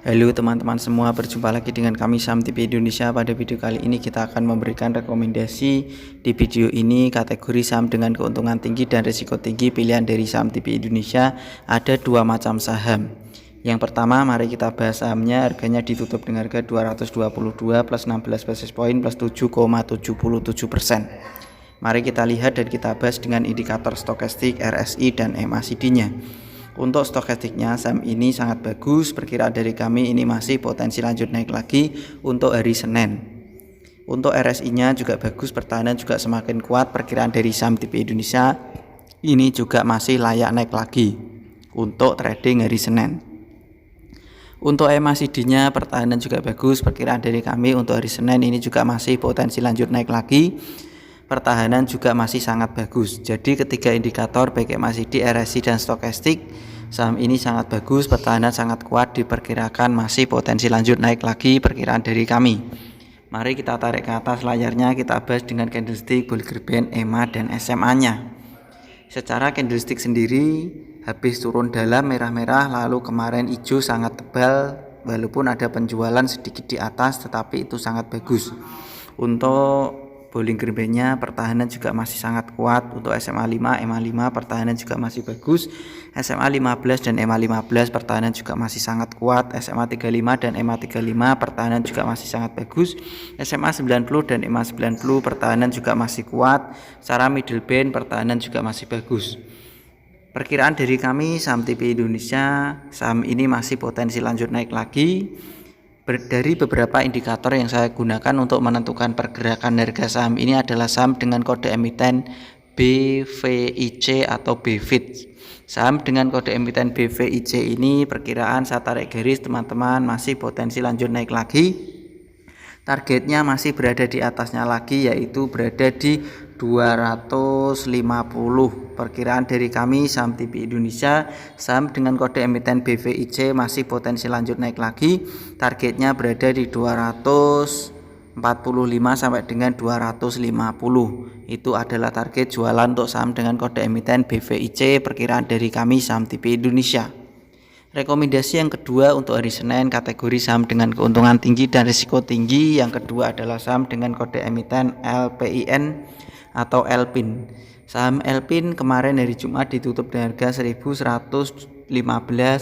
Halo teman-teman semua, berjumpa lagi dengan kami Saham TV Indonesia. Pada video kali ini kita akan memberikan rekomendasi. Di video ini kategori saham dengan keuntungan tinggi dan risiko tinggi pilihan dari Saham TV Indonesia. Ada dua macam saham. Yang pertama, mari kita bahas sahamnya. Harganya ditutup dengan harga 222 plus 16 basis point plus 7,77%. Mari kita lihat dan kita bahas dengan indikator stokastik, RSI dan MACD-nya. Untuk stokastiknya, saham ini sangat bagus. Perkiraan dari kami ini masih potensi lanjut naik lagi untuk hari Senin. Untuk RSI-nya juga bagus, pertahanan juga semakin kuat. Perkiraan dari Saham TV Indonesia ini juga masih layak naik lagi untuk trading hari Senin. Untuk MACD-nya pertahanan juga bagus. Perkiraan dari kami untuk hari Senin ini juga masih potensi lanjut naik lagi. Pertahanan juga masih sangat bagus. Jadi ketiga indikator baik MACD, RSI dan stokastik, saham ini sangat bagus, pertahanan sangat kuat, diperkirakan masih potensi lanjut naik lagi perkiraan dari kami. Mari kita tarik ke atas layarnya, kita bahas dengan candlestick, Bollinger Band, EMA dan SMA-nya. Secara candlestick sendiri habis turun dalam merah-merah, lalu kemarin hijau sangat tebal, walaupun ada penjualan sedikit di atas tetapi itu sangat bagus. Untuk Bollinger Band-nya pertahanan juga masih sangat kuat. Untuk SMA 5, EMA 5 pertahanan juga masih bagus. SMA 15 dan EMA 15 pertahanan juga masih sangat kuat. SMA 35 dan EMA 35 pertahanan juga masih sangat bagus. SMA 90 dan EMA 90 pertahanan juga masih kuat. Secara middle band pertahanan juga masih bagus. Perkiraan dari kami Saham TV Indonesia, saham ini masih potensi lanjut naik lagi. Dari beberapa indikator yang saya gunakan untuk menentukan pergerakan harga saham ini adalah saham dengan kode emiten BVIC atau BVIC. Saham dengan kode emiten BVIC ini perkiraan saya tarik garis teman-teman masih potensi lanjut naik lagi. Targetnya masih berada di atasnya lagi, yaitu berada di 250. Perkiraan dari kami Saham TV Indonesia, saham dengan kode emiten BVIC masih potensi lanjut naik lagi. Targetnya berada di 245 sampai dengan 250. Itu adalah target jualan untuk saham dengan kode emiten BVIC. Perkiraan dari kami Saham TV Indonesia. Rekomendasi yang kedua untuk hari Senin, kategori saham dengan keuntungan tinggi dan risiko tinggi. Yang kedua adalah saham dengan kode emiten LPIN atau LPIN. Saham LPIN kemarin hari Jumat ditutup dengan harga 1115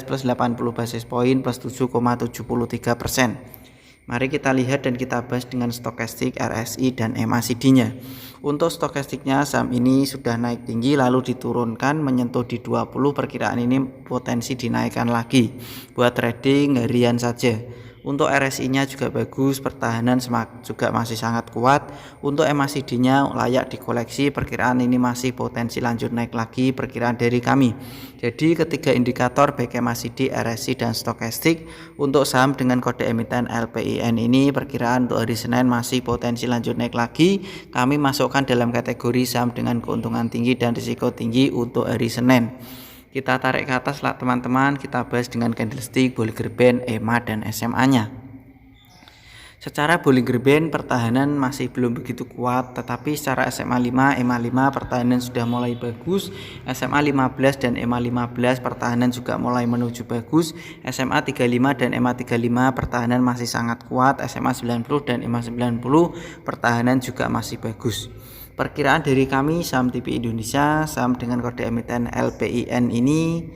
plus 80 basis point plus 7,73%. Mari kita lihat dan kita bahas dengan stokastik, RSI dan MACD-nya. Untuk stokastiknya, saham ini sudah naik tinggi lalu diturunkan menyentuh di 20. Perkiraan ini potensi dinaikkan lagi buat trading harian saja. Untuk RSI-nya juga bagus, pertahanan juga masih sangat kuat. Untuk MACD-nya layak dikoleksi, perkiraan ini masih potensi lanjut naik lagi perkiraan dari kami. Jadi ketiga indikator baik MACD, RSI dan stokastik untuk saham dengan kode emiten LPIN ini perkiraan untuk hari Senin masih potensi lanjut naik lagi. Kami masukkan dalam kategori saham dengan keuntungan tinggi dan risiko tinggi untuk hari Senin. Kita tarik ke atas lah teman-teman, kita bahas dengan candlestick, Bollinger Band, EMA dan SMA-nya. Secara Bollinger Band pertahanan masih belum begitu kuat, tetapi secara SMA 5, EMA 5 pertahanan sudah mulai bagus. SMA 15 dan EMA 15 pertahanan juga mulai menuju bagus. SMA 35 dan EMA 35 pertahanan masih sangat kuat. SMA 90 dan EMA 90 pertahanan juga masih bagus. Perkiraan dari kami Saham TV Indonesia, saham dengan kode emiten LPIN ini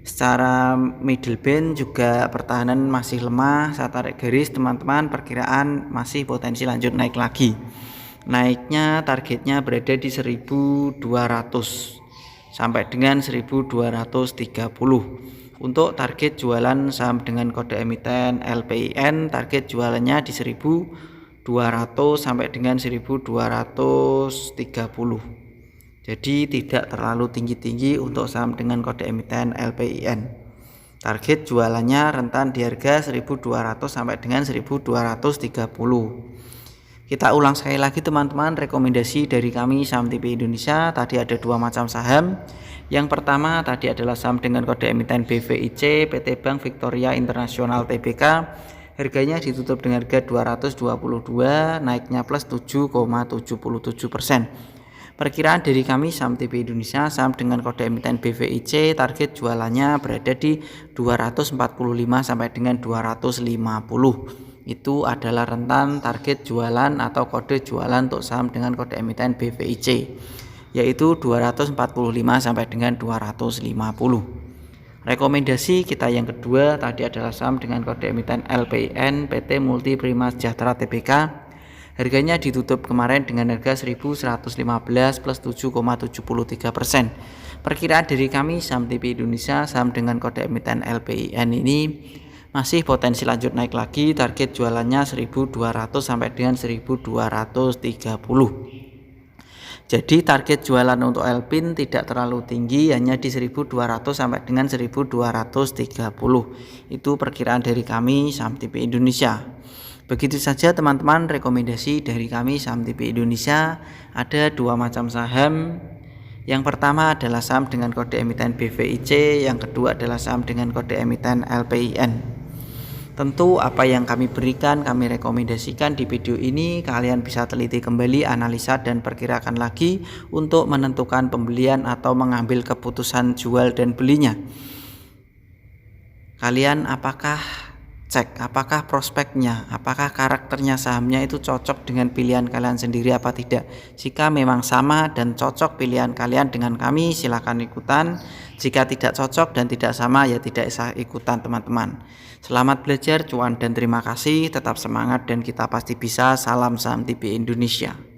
secara middle band juga pertahanan masih lemah. Saya tarik garis teman-teman, perkiraan masih potensi lanjut naik lagi. Naiknya targetnya berada di 1200 sampai dengan 1230. Untuk target jualan saham dengan kode emiten LPIN, target jualannya di 1200 sampai dengan 1230. Jadi tidak terlalu tinggi-tinggi untuk saham dengan kode emiten LPIN. Target jualannya rentan di harga 1200 sampai dengan 1230. Kita ulang sekali lagi teman-teman, rekomendasi dari kami Saham TV Indonesia tadi ada dua macam saham. Yang pertama tadi adalah saham dengan kode emiten BVIC PT Bank Victoria International Tbk. Harganya ditutup dengan harga 222, naiknya plus 7,77%. Perkiraan dari kami saham TP Indonesia saham dengan kode emiten BVIC target jualannya berada di 245 sampai dengan 250. Itu adalah rentan target jualan atau kode jualan untuk saham dengan kode emiten BVIC, yaitu 245 sampai dengan 250. Rekomendasi kita yang kedua tadi adalah saham dengan kode emiten LPIN PT Multi Prima Sejahtera Tbk. Harganya ditutup kemarin dengan harga 1.115 plus 7,73%. Perkiraan dari kami saham TP Indonesia saham dengan kode emiten LPIN ini masih potensi lanjut naik lagi. Target jualannya 1.200 sampai dengan 1.230. Jadi target jualan untuk LPIN tidak terlalu tinggi, hanya di 1.200 sampai dengan 1.230. Itu perkiraan dari kami saham TP Indonesia. Begitu saja teman-teman rekomendasi dari kami saham TP Indonesia. Ada dua macam saham. Yang pertama adalah saham dengan kode emiten BVIC, yang kedua adalah saham dengan kode emiten LPIN. Tentu apa yang kami berikan, kami rekomendasikan di video ini kalian bisa teliti kembali, analisa dan perkirakan lagi untuk menentukan pembelian atau mengambil keputusan jual dan belinya. Kalian cek apakah prospeknya, apakah karakternya sahamnya itu cocok dengan pilihan kalian sendiri apa tidak. Jika memang sama dan cocok pilihan kalian dengan kami, silakan ikutan. Jika tidak cocok dan tidak sama, ya tidak usah ikutan teman-teman. Selamat belajar, cuan dan terima kasih. Tetap semangat dan kita pasti bisa. Salam saham TP Indonesia.